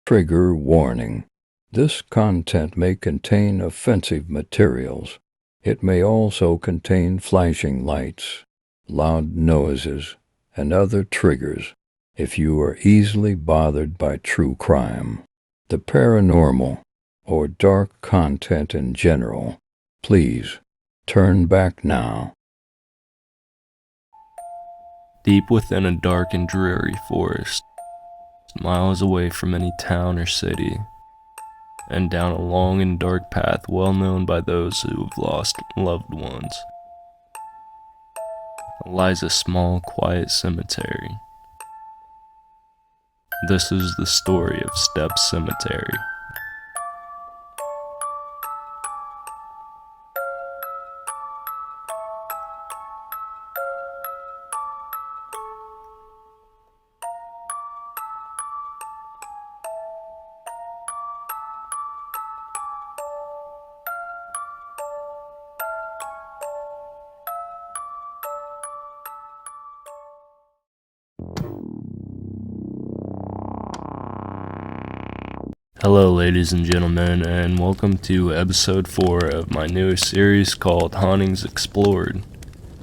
Trigger warning. This content may contain offensive materials. It may also contain flashing lights, loud noises, and other triggers if you are easily bothered by true crime, the paranormal, or dark content in general. Please turn back now. Deep within a dark and dreary forest, miles away from any town or city, and down a long and dark path well known by those who have lost loved ones, lies a small, quiet cemetery. This is the story of Stepp Cemetery. Hello ladies and gentlemen, and welcome to episode 4 of my newest series called Hauntings Explored.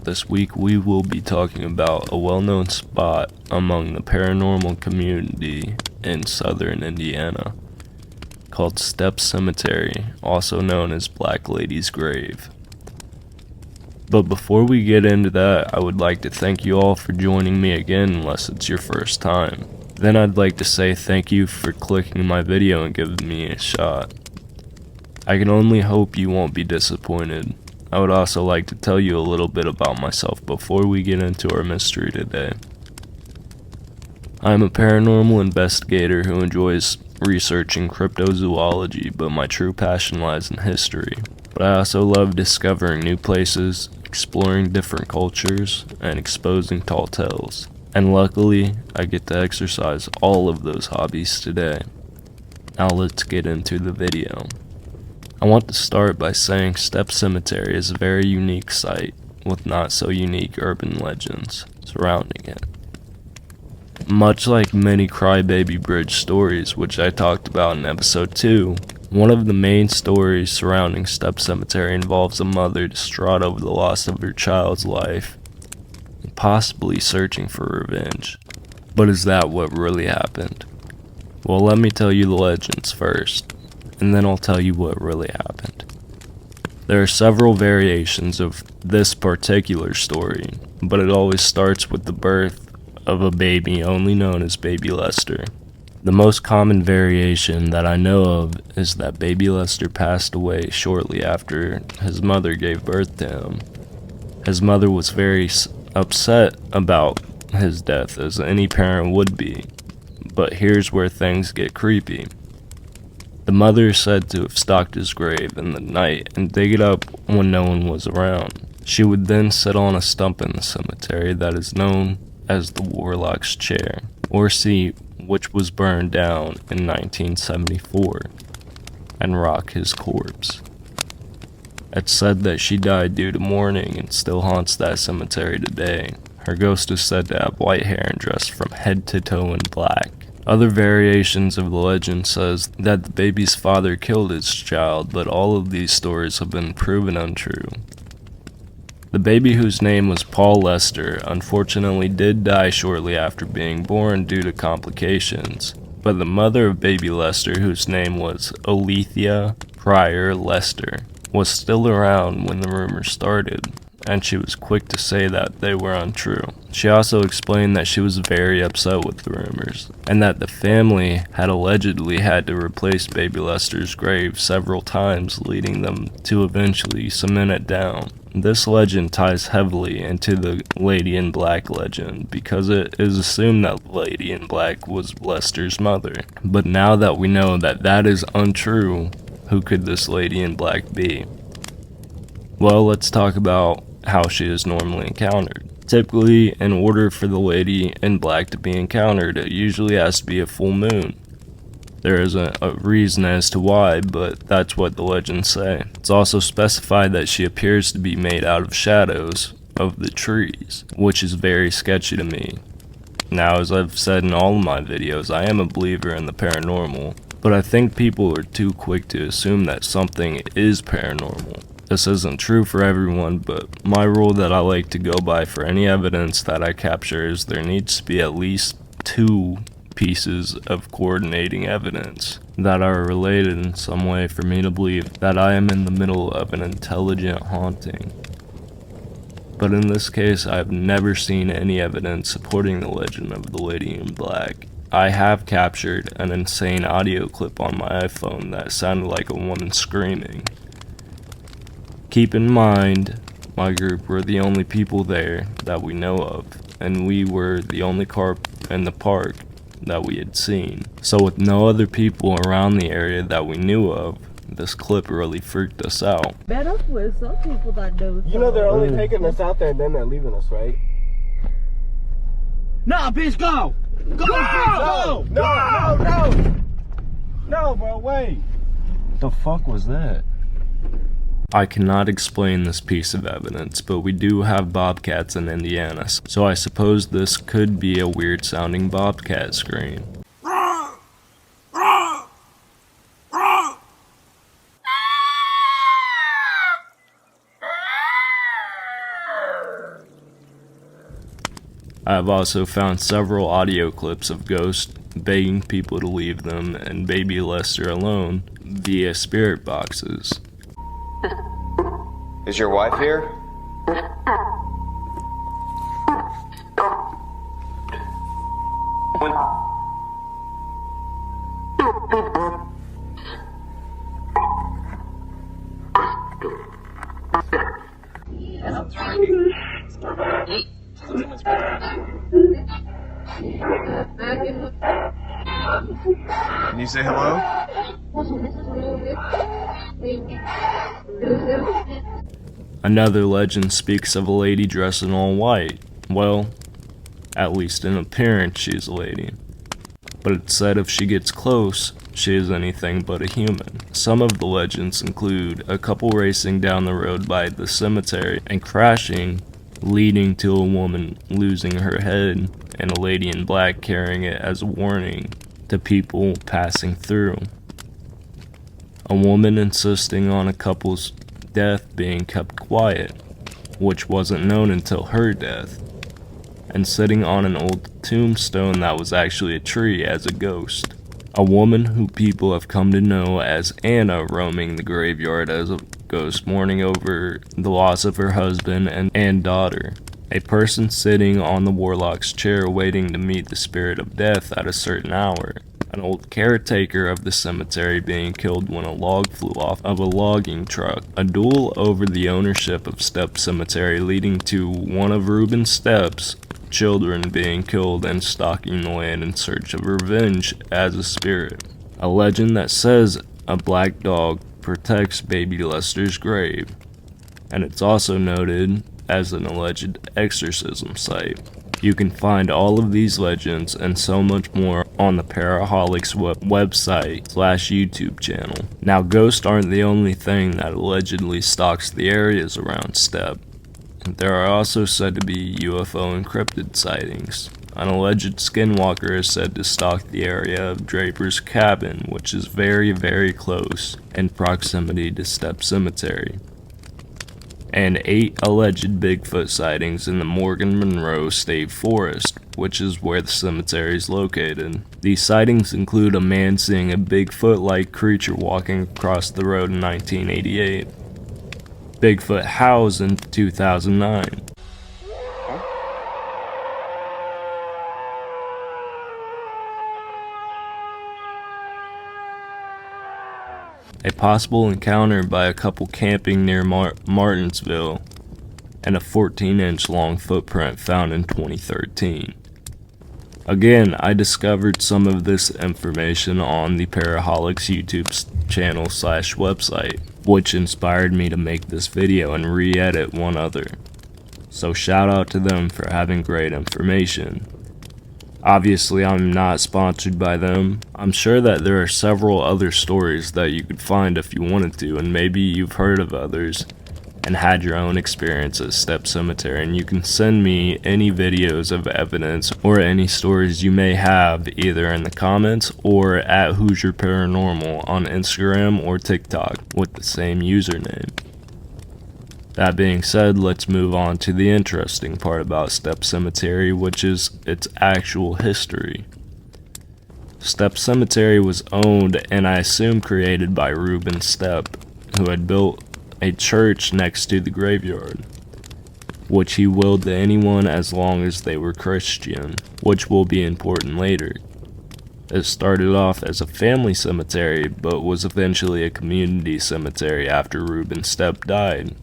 This week we will be talking about a well-known spot among the paranormal community in southern Indiana called Stepp Cemetery, also known as Black Lady's Grave. But before we get into that, I would like to thank you all for joining me again unless it's your first time. Then I'd like to say thank you for clicking my video and giving me a shot. I can only hope you won't be disappointed. I would also like to tell you a little bit about myself before we get into our mystery today. I'm a paranormal investigator who enjoys researching cryptozoology, but my true passion lies in history. But I also love discovering new places, exploring different cultures, and exposing tall tales. And luckily, I get to exercise all of those hobbies today. Now let's get into the video. I want to start by saying Stepp Cemetery is a very unique site with not so unique urban legends surrounding it. Much like many Crybaby Bridge stories, which I talked about in episode 2, one of the main stories surrounding Stepp Cemetery involves a mother distraught over the loss of her child's life, possibly searching for revenge. But is that what really happened? Well, let me tell you the legends first, and then I'll tell you what really happened. There are several variations of this particular story, but it always starts with the birth of a baby only known as Baby Lester. The most common variation that I know of is that Baby Lester passed away shortly after his mother gave birth to him. His mother was very upset about his death, as any parent would be, but here's where things get creepy. The mother is said to have stalked his grave in the night and dig it up when no one was around. She would then sit on a stump in the cemetery that is known as the Warlock's Chair, or seat, which was burned down in 1974, and rock his corpse. It's said that she died due to mourning and still haunts that cemetery today. Her ghost is said to have white hair and dressed from head to toe in black. Other variations of the legend says that the baby's father killed his child, but all of these stories have been proven untrue. The baby, whose name was Paul Lester, unfortunately did die shortly after being born due to complications, but the mother of Baby Lester, whose name was Alethea Pryor Lester, was still around when the rumors started, and she was quick to say that they were untrue. She also explained that she was very upset with the rumors, and that the family had allegedly had to replace Baby Lester's grave several times, leading them to eventually cement it down. This legend ties heavily into the Lady in Black legend, because it is assumed that Lady in Black was Lester's mother. But now that we know that that is untrue, who could this Lady in Black be? Well, let's talk about how she is normally encountered. Typically, in order for the Lady in Black to be encountered, it usually has to be a full moon. There isn't a reason as to why, but that's what the legends say. It's also specified that she appears to be made out of shadows of the trees, which is very sketchy to me. Now, as I've said in all of my videos, I am a believer in the paranormal, but I think people are too quick to assume that something is paranormal. This isn't true for everyone, but my rule that I like to go by for any evidence that I capture is there needs to be at least 2 pieces of coordinating evidence that are related in some way for me to believe that I am in the middle of an intelligent haunting. But in this case, I've never seen any evidence supporting the legend of the Lady in Black. I have captured an insane audio clip on my iPhone that sounded like a woman screaming. Keep in mind, my group were the only people there that we know of, and we were the only car in the park that we had seen. So with no other people around the area that we knew of, this clip really freaked us out. Man, that's with some people that do. You know they're only taking us out there and then they're leaving us, right? Nah, bitch, go! Go! Bitch, go! No, no, bro, wait. The fuck was that? I cannot explain this piece of evidence, but we do have bobcats in Indiana, so I suppose this could be a weird sounding bobcat scream. I have also found several audio clips of ghosts begging people to leave them and baby Lester alone via spirit boxes. Is your wife here? Can you say hello? Another legend speaks of a lady dressed in all white. Well, at least in appearance she's a lady. But it's said if she gets close, she is anything but a human. Some of the legends include a couple racing down the road by the cemetery and crashing, leading to a woman losing her head and a lady in black carrying it as a warning to people passing through. A woman insisting on a couple's death being kept quiet, which wasn't known until her death, and sitting on an old tombstone that was actually a tree as a ghost. A woman who people have come to know as Anna roaming the graveyard as a ghost, mourning over the loss of her husband and daughter. A person sitting on the warlock's chair waiting to meet the spirit of death at a certain hour. An old caretaker of the cemetery being killed when a log flew off of a logging truck. A duel over the ownership of Stepp Cemetery leading to one of Reuben Stepp's children being killed and stalking the land in search of revenge as a spirit. A legend that says a black dog protects baby Lester's grave, and it's also noted as an alleged exorcism site. You can find all of these legends and so much more on the Paraholics website/YouTube channel. Now, ghosts aren't the only thing that allegedly stalks the areas around Stepp. There are also said to be UFO encrypted sightings. An alleged skinwalker is said to stalk the area of Draper's cabin, which is very, very close in proximity to Stepp Cemetery. And 8 alleged Bigfoot sightings in the Monroe-Morgan State Forest, which is where the cemetery is located. These sightings include a man seeing a Bigfoot-like creature walking across the road in 1988. Bigfoot howls in 2009. A possible encounter by a couple camping near Martinsville, and a 14-inch long footprint found in 2013. Again, I discovered some of this information on the Paraholics YouTube channel/website, which inspired me to make this video and re-edit one other. So shout out to them for having great information. Obviously, I'm not sponsored by them. I'm sure that there are several other stories that you could find if you wanted to, and maybe you've heard of others. and had your own experience at Stepp Cemetery, and you can send me any videos of evidence or any stories you may have either in the comments or at Hoosier Paranormal on Instagram or TikTok with the same username. That being said, let's move on to the interesting part about Stepp Cemetery, which is its actual history. Stepp Cemetery was owned and I assume created by Reuben Stepp, who had built a church next to the graveyard, which he willed to anyone as long as they were Christian, which will be important later. It started off as a family cemetery, but was eventually a community cemetery after Reuben Stepp died.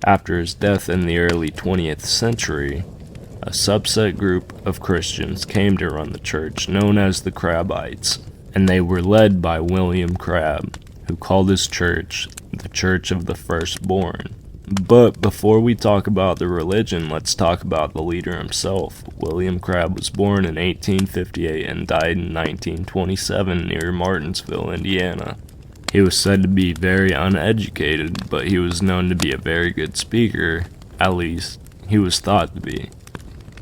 After his death in the early 20th century, a subset group of Christians came to run the church, known as the Crabbites, and they were led by William Crabb, who called his church the Church of the Firstborn. But before we talk about the religion, let's talk about the leader himself. William Crabb was born in 1858 and died in 1927 near Martinsville, Indiana. He was said to be very uneducated, but he was known to be a very good speaker, at least he was thought to be,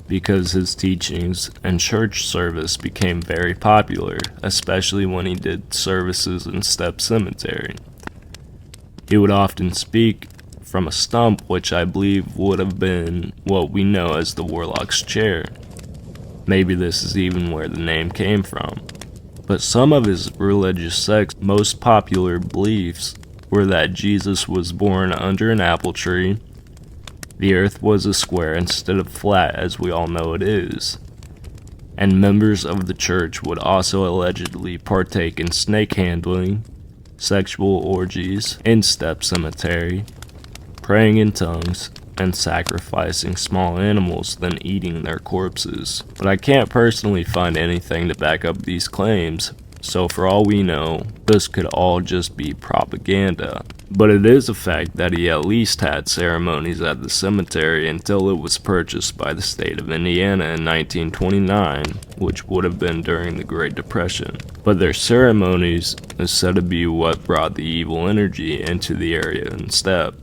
because his teachings and church service became very popular, especially when he did services in Stepp Cemetery. He would often speak from a stump, which I believe would have been what we know as the Warlock's Chair. Maybe this is even where the name came from. But some of his religious sect's most popular beliefs were that Jesus was born under an apple tree, the earth was a square instead of flat as we all know it is, and members of the church would also allegedly partake in snake handling, sexual orgies in Stepp Cemetery, praying in tongues, and sacrificing small animals then eating their corpses. But I can't personally find anything to back up these claims, so for all we know, this could all just be propaganda. But it is a fact that he at least had ceremonies at the cemetery until it was purchased by the state of Indiana in 1929, which would have been during the Great Depression. But their ceremonies is said to be what brought the evil energy into the area in Stepp,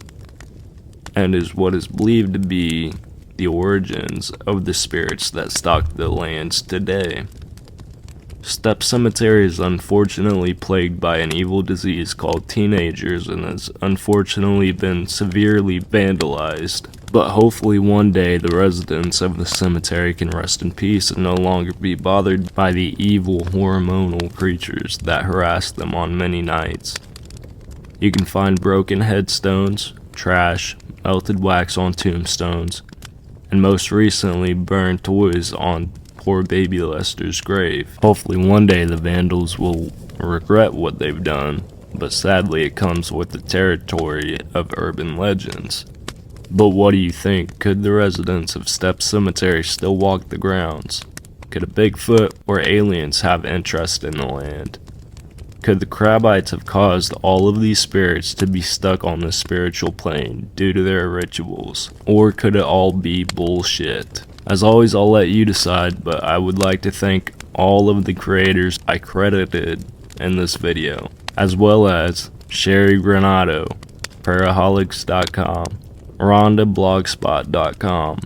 and is what is believed to be the origins of the spirits that stalk the lands today. Stepp Cemetery is unfortunately plagued by an evil disease called teenagers and has unfortunately been severely vandalized. But hopefully one day the residents of the cemetery can rest in peace and no longer be bothered by the evil hormonal creatures that harass them on many nights. You can find broken headstones, trash, melted wax on tombstones, and most recently burned toys on poor baby Lester's grave. Hopefully one day the vandals will regret what they've done, but sadly it comes with the territory of urban legends. But what do you think? Could the residents of Stepp Cemetery still walk the grounds? Could a Bigfoot or aliens have interest in the land? Could the Crabbites have caused all of these spirits to be stuck on the spiritual plane due to their rituals? Or could it all be bullshit? As always, I'll let you decide, but I would like to thank all of the creators I credited in this video, as well as Sherry Granado, Paraholics.com, RhondaBlogspot.com,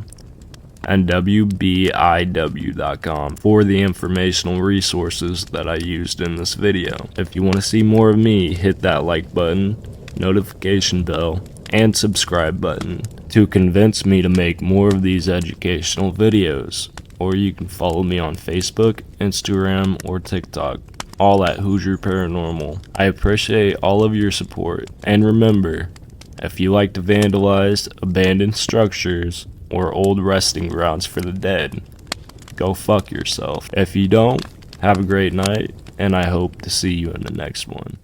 and WBIW.com for the informational resources that I used in this video. If you want to see more of me, hit that like button, notification bell, and subscribe button to convince me to make more of these educational videos. Or you can follow me on Facebook, Instagram, or TikTok, all at Hoosier Paranormal. I appreciate all of your support, and remember, if you like to vandalize abandoned structures or old resting grounds for the dead, go fuck yourself. If you don't, have a great night, and I hope to see you in the next one.